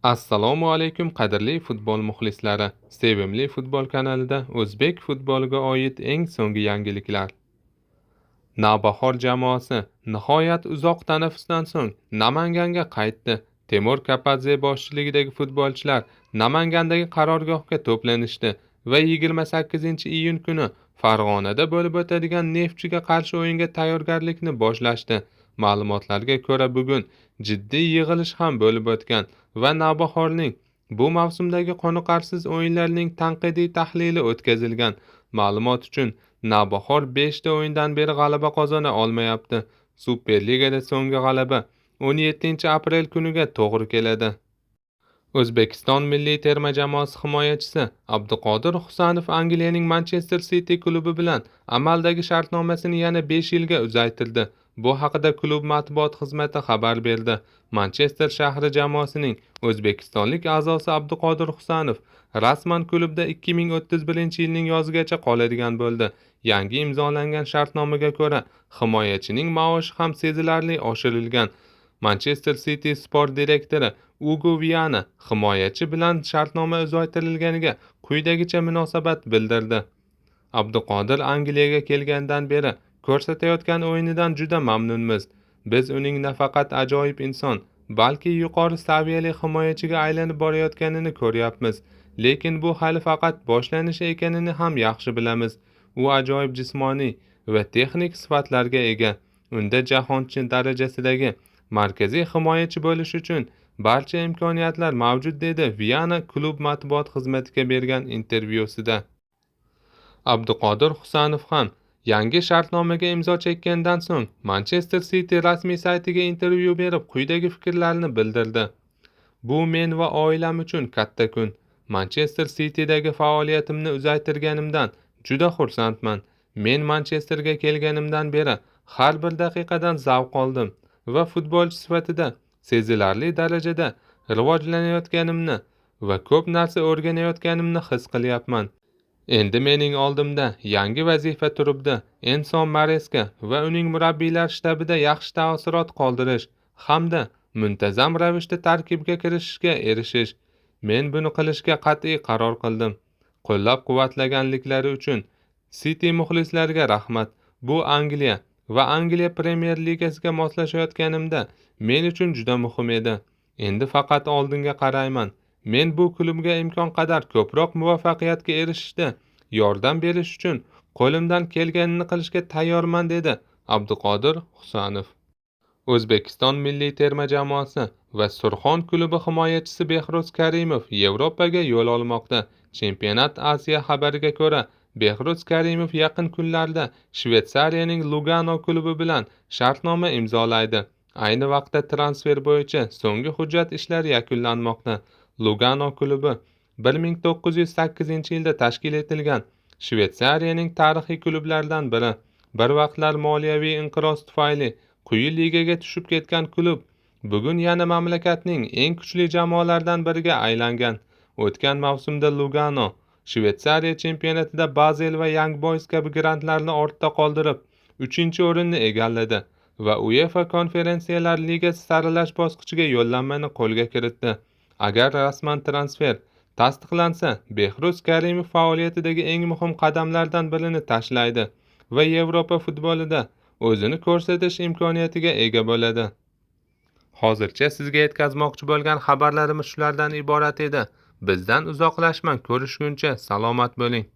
Assalomu alaykum qadrli futbol muxlislari. Sevimli futbol kanalida o'zbek futboliga oid eng so'nggi yangiliklar. Navbahor jamoasi nihoyat uzoq tanaffusdan so'ng Namanganga qaytdi. Temur Kapadze boshchiligidagi futbolchilar Namangandagi qarorgohga to'planishdi va 28-iyun kuni Farg'onada bo'lib o'tadigan Neftchiga qarshi o'yinga tayyorgarlikni boshlashdi. Ma'lumotlarga ko'ra, bugun jiddiy yig'ilish ham bo'lib o'tgan va Navbahorning bu mavsumdagi qoniqarsiz o'yinlarining tanqidiy tahlili o'tkazilgan. Ma'lumot uchun, Navbahor 5 ta o'yindan beri g'alaba qozona olmayapti. Superligada so'nggi g'alaba 17-aprel kuniga to'g'ri keladi. O'zbekiston milliy terma jamoasi himoyachisi Abduqodir Husanov Angliyaning Manchester City klubi bilan amaldagi shartnomasini yana 5 yilga uzaytirdi. Bu haqida klub matbuot xizmati xabar berdi. Manchester shahri jamoasining o'zbekistonlik a'zosi Abduqodir Husanov rasman klubda 2031-yilning yozigacha qoladigan bo'ldi. Yangi imzolangan shartnomaga ko'ra, himoyachining maoshi ham sezilarli oshirilgan. Manchester City sport direktori Ugo Viana himoyachi bilan shartnoma uzaytirilganiga quyidagicha munosabat bildirdi. Abduqodir Angliyaga kelgandan beri ko'rsatayotgan o'yinidan juda mamnunmiz. Biz uning nafaqat ajoyib inson, balki yuqori saviyali himoyachiga aylanib borayotganini ko'ryapmiz. Lekin bu hali faqat boshlanishi ekanini ham yaxshi bilamiz. U ajoyib jismoniy va texnik sifatlarga ega. Unda jahon darajasidagi markaziy himoyachi bo'lish uchun barcha imkoniyatlar mavjud, dedi Viana klub matbuot xizmatiga bergan intervyusida. Abduqodir Husanov ham yangi shartnomaga imzo chekkandan so'ng Manchester City rasmiy saytiga intervyu berib quyidagi fikrlarini bildirdi. Bu men va oilam uchun katta kun. Manchester City'dagi faoliyatimni uzaytirganimdan juda xursandman. Men Manchesterga kelganimdan beri har bir daqiqadan zavq oldim va futbolchi sifatida sezilarli darajada rivojlanayotganimni va ko'p narsa o'rganayotganimni his qilyapman. Endi mening oldimda yangi vazifa turibdi. Enson Mareska va uning murabbiylar shtabida yaxshi taassurot qoldirish hamda muntazam ravishda tarkibga kirishishga erishish. Men buni qilishga qat'iy qaror qildim. Qo'llab-quvvatlaganliklari uchun City muxlislariga rahmat. Bu Angliya va Angliya Premyer Ligasiga moslashayotganimda men uchun juda muhim edi. Endi faqat oldinga qarayman. Men bu klubga imkon qadar ko'proq muvaffaqiyatga erishishda yordam berish uchun qo'limdan kelganini qilishga tayyorman, dedi Abduqodir Husanov. O'zbekiston milliy terma jamoasi va Surxon klubi himoyachisi Behruz Karimov Yevropaga yo'l olmoqda. Chempionat Asiya xabariga ko'ra, Behruz Karimov yaqin kunlarda Shveysariyaning Lugano klubi bilan shartnoma imzolaydi. Ayni vaqtda transfer bo'yicha so'nggi hujjat ishlari yakunlanmoqda. Lugano klubi 1908-yilda tashkil etilgan Shveysariyaning tarixiy klublaridan biri. Bir vaqtlar moliyaviy inqiroz tufayli quyi ligaga tushib ketgan klub bugun yana mamlakatning eng kuchli jamoalaridan biriga aylangan. O'tgan mavsumda Lugano Shveysariya chempionatida Basel va Young Boys kabi grandlarni ortda qoldirib, 3-o'rinni egalladi va UEFA Konferensiyalar Ligasi saralash bosqichiga yo'llanmani qo'lga kiritdi. Agar rasman transfer tasdiqlansa, Behruz Karimov faoliyatidagi eng muhim qadamlardan birini tashlaydi va Yevropa futbolida o'zini ko'rsatish imkoniyatiga ega bo'ladi. Hozircha sizga yetkazmoqchi bo'lgan xabarlarimiz shulardan iborat edi. Bizdan uzoqlashmang, ko'rishguncha salomat bo'ling.